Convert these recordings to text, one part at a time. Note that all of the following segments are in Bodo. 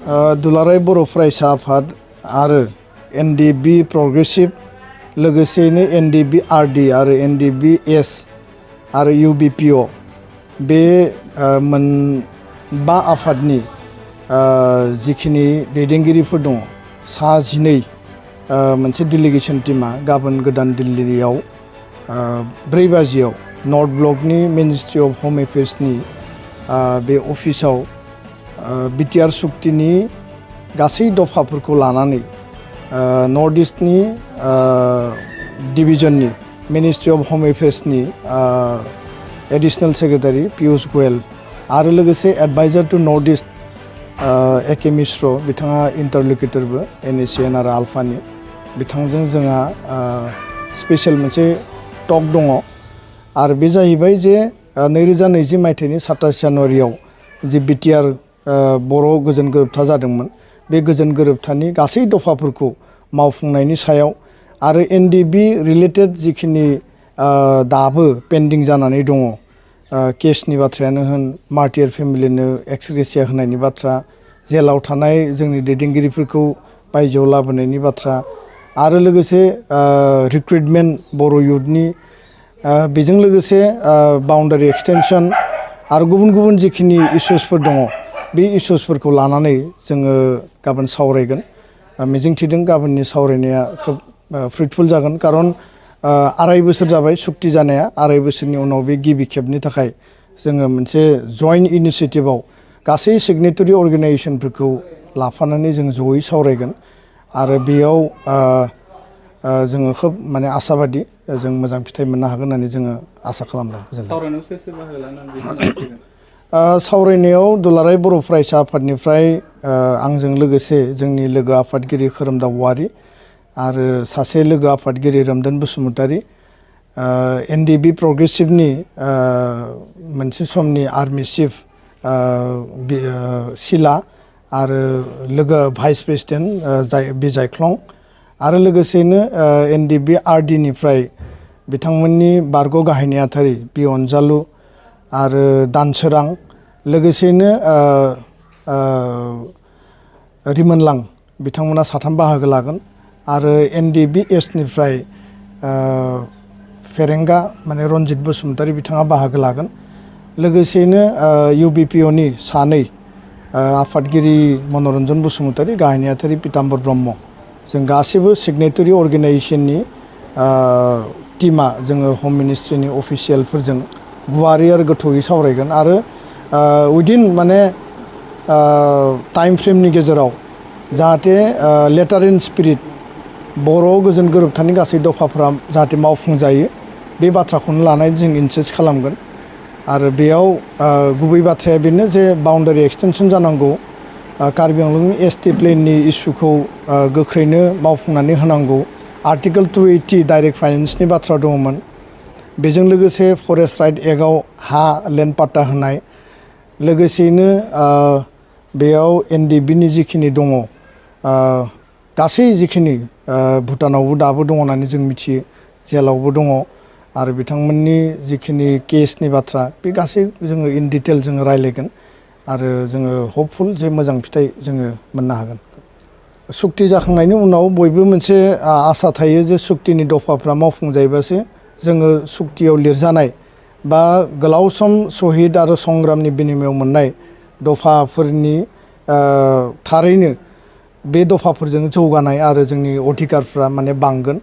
दुलाराय बर' फरायसा आफाद आरो एनडिबि प्रग्रेसिभ लोगोसेयैनो एनडिबि आरडि आरो एनडिबि एस आरो इउबिपिअ बे मोनबा आफादनि जिखिनि दैदेनगिरिफोर दङ सा 12 मोनसे डेलिगेसन टीमा गाबोन गोदान दिल्लीयाव 4 बाजियाव नर्थ ब्लकनि मिनिस्ट्रि अफ होम एफेयार्सनि बे अफिसाव बिटिआर सुक्तिनि गासै दफाफोरखौ लानानै नर्थ इस्टनि डिभिजननि मिनिस्ट्रि अफ होम एफेयार्सनि एडिशनेल सेक्रेटारि पियुष गोयल आरो लोगोसे एडभाइजार टु नर्थ इस्ट एके मिश्र बिथाङा इन्टारल'किटरबो एनएसएन आरो आल्फानि बिथांजों जोंहा स्पेशल मोनसे टक दङ आरो बे जाहैबाय जे 2020 मायथाइनि 27 जानुवारियाव जे बिटिआर बर' गोजोन गोरोबथा जादोंमोन बे गोजोन गोरोबथानि गासै दफाफोरखौ मावफुंनायनि सायाव आरो एनडिबि रिलेटेड जिखिनि दाबो पेन्डिं जानानै दङ केसनि बाथ्रायानो होन मार्टियार फेमिलिनो एक्सग्रेसिया होनायनि बाथ्रा जेलाव थानाय जोंनि दैदेनगिरिफोरखौ बायजोआव लाबोनायनि बाथ्रा आरो लोगोसे रिक्रुटमेन्ट बर' युथनि बेजों लोगोसे बाउन्डारि एक्सटेनसन आरो गुबुन गुबुन जिखिनि इस्युसफोर दङ बे इस्युसफोरखौ लानानै जोङो गाबोन सावरायगोन मिजिंथिदों गाबोननि सावरायनाया खोब फ्रुटफुल जागोन खारन 2.5 बोसोर जाबाय सुक्ति जानाया 2.5 बोसोरनि उनाव बे गिबि खेबनि थाखाय जोङो मोनसे जइन्ट इनिशिएटिभआव गासै सिगनेटरि अर्गेनाइजेसनफोरखौ लाफानानै जों जयै सावरायगोन आरो बेयाव जोङो खोब माने आसाबादि जों मोजां फिथाइ मोननो हागोन होननानै जोङो आसा खालामदों। सावरायनायाव दुलाराय बर' फरायसा आफादनिफ्राय आंजों लोगोसे जोंनि लोगो आफादगिरि खोरोमदाव औवारि आरो सासे लोगो आफादगिरि रोमदोन बसुमतारी एनडिबि प्रग्रेसिभनि मोनसे समनि आर्मि चिफ सिला आरो लोगो भाइस प्रेसिडेन्ट बिजायख्लं आरो लोगोसेनो एनडिबि आरडिनिफ्राय बिथांमोननि बारग' गाहाय नेहाथारि बि अनजालु आरो दानसोरां लोगोसेनो रिमोनलां बिथांमोना 3 बाहागो लागोन आरो एनडिबि एसनिफ्राय फेरेंगा माने रनजित बसुमतारी बिथाङा बाहागो लागोन लोगोसेनो इउबिपिअनि 2 आफादगिरि मनरन्जन बसुमतारी गाहाय नेहाथारि पिताम्बर ब्रह्म जों गासैबो सिगनेटरि अर्गेनाइजेसननि टीमा जोङो हम मिनिस्ट्रिनि अफिसियेलफोरजों गुवारै आरो गोथौयै सावरायगोन आरो उइदिन माने टाइम फ्रेमनि गेजेराव जाहाथे लेटार इन स्पिरिट बर' गोजोन गोरोबथानि गासै दफाफोरा जाहाथे मावफुंजायो बे बाथ्राखौनो लानानै जों इनसिस्ट खालामगोन आरो बेयाव गुबै बाथ्राया बेनो जे बाउन्डारि एक्सटेनसन जानांगौ कार्बि आंलंनि एसटि प्लेननि इस्युखौ गोख्रैनो मावफुंनानै होनांगौ आर्टिकेल 280 डाइरेक्ट फाइनेन्सनि बाथ्रा दङमोन बेजों लोगोसे फरेस्ट राइट एक्टआव हा लेन्ड पाट्टा होनाय लोगोसेयैनो बेयाव एनडिबिनि जिखिनि दङ गासै जिखिनि भुटानावबो दाबो दङ होननानै जों मिथियो जेलावबो दङ आरो बिथांमोननि जिखिनि केसनि बाथ्रा बे गासै जोङो इन डिटेल जोङो रायलायगोन आरो जोङो हपफुल जे मोजां फिथाइ जोङो मोननो हागोन। सुक्ति जाखांनायनि उनाव बयबो मोनसे आसा थायो जे सुक्तिनि दफाफ्रा मावफुंजायोबासो जोङो सुक्तियाव लिरजानाय बा गोलाव सम सहिद आरो संग्रामनि बिनिमयाव मोननाय दफाफोरनि थारैनो बे दफाफोरजों जौगानाय आरो जोंनि अधिकारफ्रा माने बांगोन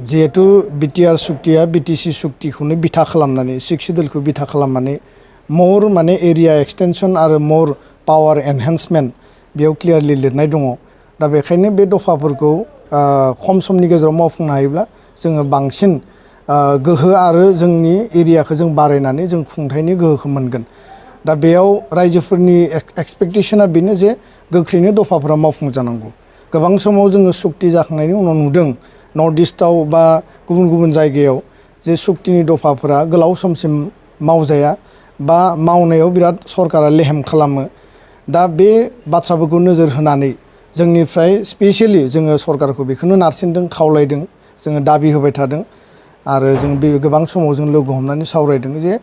जिहेतु बिटिआर सुक्तिया बिटिसि सुक्तिखौनो बिथा खालामनानै 6 सिडुलखौ बिथा खालामनानै मर माने एरिया एक्सटेनसन आरो मर पावार एनहेन्समेन्ट बेयाव क्लियारलि लिरनाय दङ दा बेखायनो बे दफाफोरखौ खम समनि गेजेराव मावफुंनो हायोब्ला जोङो बांसिन गोहो आरो जोंनि एरियाखौ जों बारायनानै जों खुंथायनि गोहोखौ मोनगोन दा बेयाव रायजोफोरनि एक्सपेक्टेशना बेनो जे गोख्रैनो दफाफोरा मावफुंजानांगौ गोबां समाव जोङो सुक्ति जाखांनायनि उनाव नुदों नर्थ इस्टआव बा गुबुन गुबुन जायगायाव जे सुक्तिनि दफाफोरा गोलाव समसिम मावजाया बा मावनायाव बिराद सरकारा लेहेम खालामो दा बे बाथ्राफोरखौ नोजोर होनानै जोंनिफ्राय स्पेसियेलि जोङो सरकारखौ बेखौनो नारसिनदों खावलायदों जोङो दाबि होबाय थादों आरो जों बे गोबां समाव जों लोगो हमनानै सावरायदों जे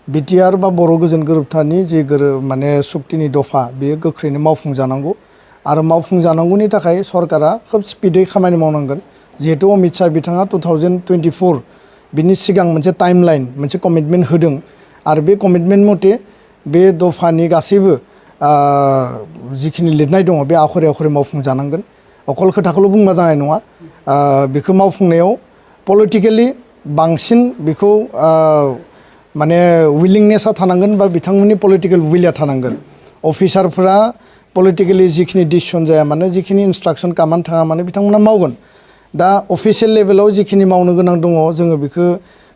बिटिआर बा बर' गोजोन गोरोबथानि जे माने सुक्तिनि दफा बेयो गोख्रैनो मावफुंजानांगौ आरो मावफुंजानांगौनि थाखाय सरकारा खोब स्पिडै खामानि मावनांगोन जिहेतु अमित शाह बिथाङा 2024 बिनि सिगां मोनसे टाइमलाइन मोनसे कमिटमेन्ट होदों आरो बे कमिटमेन्ट मथे बे दफानि गासैबो जिखिनि लिरनाय दङ बे आखरे आखरे मावफुंजानांगोन अकल खोथाखौल' बुंबा जानाय नङा बेखौ मावफुंनायाव पलिटिकेलि बांसिन बेखौ माने विलिंनेसा थानांगोन बा बिथांमोननि पलिटिकेल विलआ थानांगोन अफिसारफोरा पलिटिकेलि जिखिनि डिसिसन जाया मानो जिखिनि इन्सट्राक्सन कामान्ड थाङा मानो बिथांमोना मावगोन दा अफिसियेल लेभेलाव जिखिनि मावनो गोनां दङ जोङो बेखौ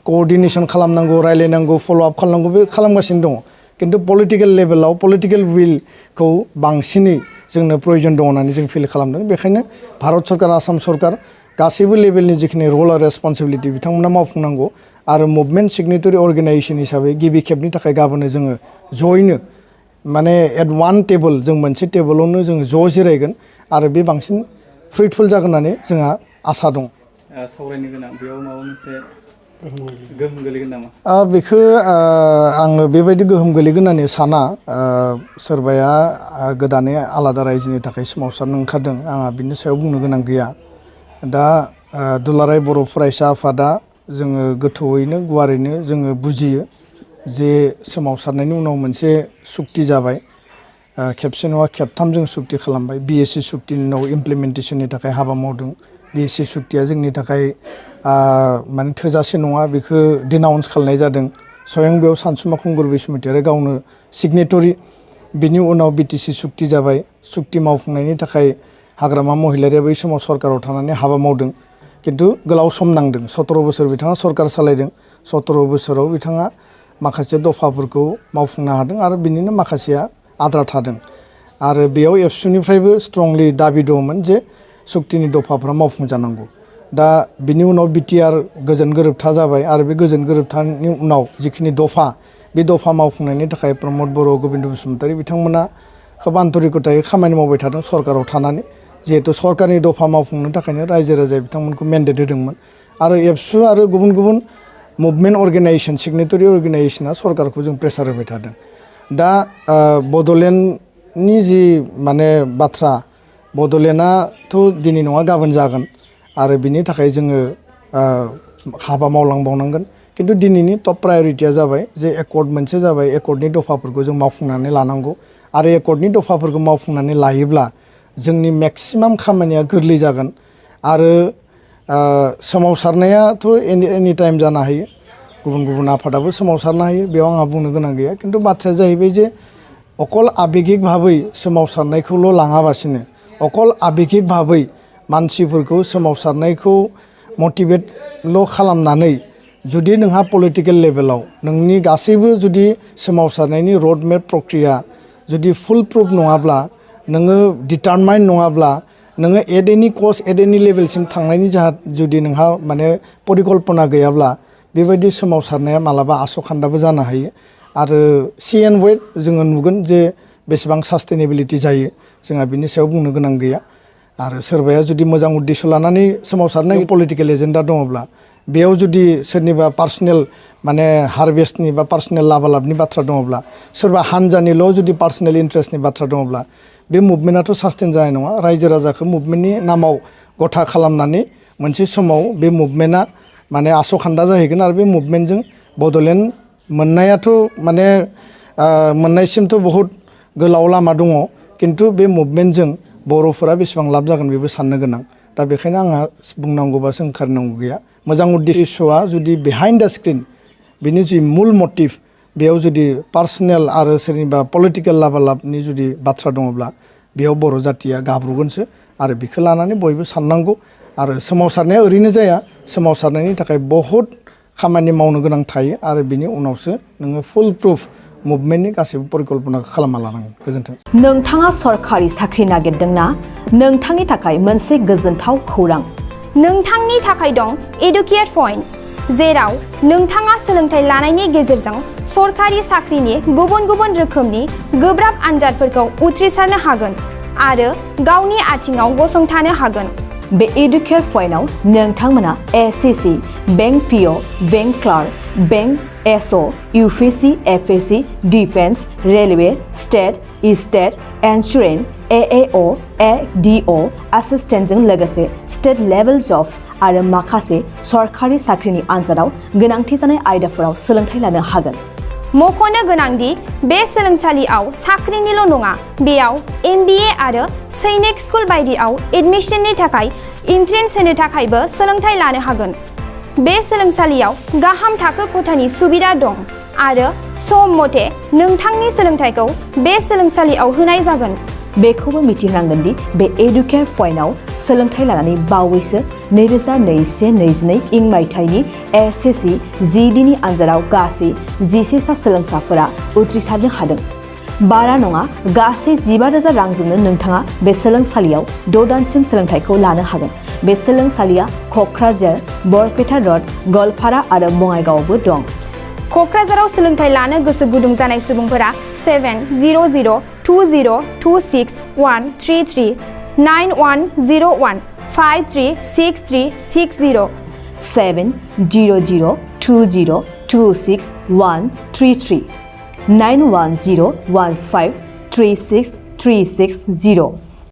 कोअर्डिनेसन खालामनांगौ रायलायनांगौ फल' आप खालामनांगौ बे खालामगासिनो दङ किन्तु पलिटिकेल लेभेलाव पलिटिकेल विलखौ बांसिनै जोंनो प्रयोजन दङ होननानै जों फिल खालामदों बेखायनो भारत सरकार आसाम सरकार गासैबो लेभेलनि जिखिनि रल आरो रेसपन्सिबिलिटि बिथांमोना मावफुंनांगौ आरो मुभमेन्ट सिगनेटरि अर्गेनाइजेसन हिसाबै गिबि खेबनि थाखाय गाबोनो जोङो जयैनो माने एट वान टेबोल जों मोनसे टेबोलावनो जों ज' जिरायगोन आरो बे बांसिन फ्रुइटफुल जागोन होननानै जोंहा आसा दं सावरायनो गोनां बेयाव माबा मोनसे गोहोम गोलैगोन नामा बेखौ आङो बेबायदि गोहोम गोलैगोन होननानै साना सोरबाया गोदानै आलादा रायजोनि थाखाय सोमावसारनो ओंखारदों आंहा बिनि सायाव बुंनो गोनां गैया दा दुलाराय बर' फरायसा आफादा जोङो गोथौयैनो गुवारैनो जोङो बुजियो जे सोमावसारनायनि उनाव मोनसे सुक्ति जाबाय खेबसे नङा खेबथाम जों सुक्ति खालामबाय बिएससि सुक्तिनि उनाव इमप्लिमेन्टेसननि थाखाय हाबा मावदों बिएससि सुक्तिया जोंनि थाखाय माने थोजासे नङा बेखौ डिनाउन्स खालामनाय जादों स्वयं बेयाव सानसुमा खुंगुर बैसुमतियारि गावनो सिगनेटरि बिनि उनाव बिटिसि सुक्ति जाबाय सुक्ति मावफुंनायनि थाखाय हाग्रामा महिलारिया बै समाव सरकाराव थानानै हाबा मावदों किन्तु गोलाव सम नांदों 17 बोसोर बिथाङा सरकार सालायदों 17 बोसोराव बिथाङा माखासे दफाफोरखौ मावफुंनो हादों आरो बिनिनो माखासेया आद्रा थादों आरो बेयाव एबसुनिफ्रायबो स्ट्रंलि दाबि दंमोन जे सुक्तिनि दफाफ्रा मावफुंजानांगौ दा बिनि उनाव बिटिआर गोजोन गोरोबथा जाबाय आरो बे गोजोन गोरोबथानि उनाव जिखिनि दफा बे दफा मावफुंनायनि थाखाय प्रमद बर' गोबिन्द बसुमतारी बिथांमोना खोब आन्तरिकतायै खामानि मावबाय थादों सरकाराव थानानै जिहेतु सरकारनि दफा मावफुंनो थाखायनो रायजो राजाया बिथांमोनखौ मेन्डेट होदोंमोन आरो एबसु आरो गुबुन गुबुन मुभमेन्ट अर्गेनाइजेसन सिगनेटरि अर्गेनाइजेसना सरकारखौ जों प्रेसार होबाय थादों दा बड'लेण्डनि जि माने बाथ्रा बड'लेण्डआथ' दिनै नङा गाबोन जागोन आरो बिनि थाखाय जोङो हाबा मावलांबावनांगोन किन्तु दिनैनि टप प्रायरिटिया जाबाय जे एकर्ड मोनसे जाबाय एकर्डनि दफाफोरखौ जों मावफुंनानै लानांगौ आरो एकर्डनि दफाफोरखौ मावफुंनानै लायोब्ला जोंनि मेक्सिमाम खामानिया गोरलै जागोन आरो सोमावसारनायाथ' एनि टाइम जानो हायो गुबुन गुबुन आफादाबो सोमावसारनो हायो बेयाव आंहा बुंनो गोनां गैया किन्तु बाथ्राया जाहैबाय जे अकल आबेगिक भाबै सोमावसारनायखौल' लाङाबासिनो अकल आबेगिक भाबै मानसिफोरखौ सोमावसारनायखौ मटिभेटल' खालामनानै जुदि नोंहा पलिटिकेल लेभेलाव नोंनि गासैबो जुदि सोमावसारनायनि रड मेप प्रक्रिया जुदि फुल प्रुफ नङाब्ला नोङो डिटारमाइन नङाब्ला नोङो एट एनि कस्ट एट एनि लेभेलसिम थांनायनि जुदि नोंहा माने परिकल्पना गैयाब्ला बेबायदि सोमावसारनाया मालाबा आस'खान्दाबो जानो हायो आरो सी एन्ड वेट जोङो नुगोन जे बेसेबां सास्टेनेबिलिटि जायो जोंहा बिनि सायाव बुंनो गोनां गैया आरो सोरबाया जुदि मोजां उद्देश्य लानानै सोमावसारनाय पलिटिकेल एजेन्डा दङब्ला बेयाव जुदि सोरनिबा पार्सनेल माने हारभेस्टनि बा पार्सनेल लाबालाबनि बाथ्रा दङब्ला सोरबा हानजानिल' जुदि पार्सनेल इन्ट्रेस्टनि बाथ्रा दङब्ला बे मुभमेन्टआथ' सास्टेन जानाय नङा रायजो राजाखौ मुभमेन्टनि नामाव गथा खालामनानै मोनसे समाव बे मुभमेन्टआ माने आस'खान्दा जाहैगोन आरो बे मुभमेन्टजों बड'लेण्ड मोननायाथ' माने मोननायसिमथ' बहुद गोलाव लामा दङ किन्तु बे मुभमेन्टजों बर'फोरा बेसेबां लाब जागोन बेबो साननो गोनां दा बेखायनो आंहा बुंनांगौबा सोंखारनांगौ गैया मोजां उद्देश्यआ जुदि बिहाइन्ड द स्क्रिन बिनि जि मुल मटिभ बेयाव जुदि पार्सनेल आरो सोरनिबा पलिटिकेल लाबालाबनि जुदि बाथ्रा दङब्ला बेयाव बर' जातिया गाब्रगोनसो आरो बेखौ लानानै बयबो साननांगौ आरो सोमावसारनाया ओरैनो जाया सोमावसारनायनि थाखाय बहुद खामानि मावनो गोनां थायो आरो बिनि उनावसो नोङो फुल प्रुफ मुभमेन्टनि गासैबो परिकल्पनाखौ खालामना लानांगोन गोजोन्थों नोंथाङा सरकारि साख्रि नागिरदोंना नोंथांनि थाखाय मोनसे गोजोनथाव खौरां नोंथांनि थाखाय दं एडुकेट पइन्ट जेराव नोंथाङा सोलोंथाइ लानायनि गेजेरजों सरकारि साख्रिनि गुबुन गुबुन रोखोमनि गोब्राब आनजादफोरखौ उथ्रिसारनो हागोन आरो गावनि आथिङाव गसंथानो हागोन बे एडुकेट पइन्टआव नोंथांमोना SSC bank PO bank clerk bank SO UPSC एफएससि defence railway state state insurance एएअ एडिअ एसिस्टेन्टजों लोगोसे स्टेट लेभेल जब आरो माखासे सरकारि साख्रिनि आनजादाव गोनांथि जानाय आयदाफोराव सोलोंथाइ लानो हागोन। मख'नो गोनांदि बे सोलोंसालियाव साख्रिनिल' नङा, बेयाव MBA आरो सैनिक स्कुल बायदियाव एडमिशननि थाखाय एन्ट्रेन्स होनो थाखायबो सोलोंथाइ लानो हागोन। बे सोलोंसालियाव गाहाम थाखो खथानि सुबिदा दं आरो सम मथे नोंथांनि सोलोंथाइखौ बे सोलोंसालियाव होनाय जागोन। बेखौबो मिथिनांगोन दि बे एडुकेयार पइन्टआव सोलोंथाइ लानानै बावैसो 2021-22 इं मायथाइनि SSC GD नि आनजादाव गासै 11 सा सोलोंसाफोरा उथ्रिसारनो हादों। बारा नङा, गासै 15,000 रांजोंनो नोंथाङा बे सोलोंसालियाव 6 दानसिम सोलोंथाइखौ लानो हागोन। बे सोलोंसालिया क'क्राझार, बरपेटा रड, गवालपारा आरो बङाइगावआवबो दं। क'क्राझाराव सोलोंथाइ लानो गोसो गुदुं जानाय सुबुंफोरा 700-226-133 9101 536360 700-226-133 9101 536360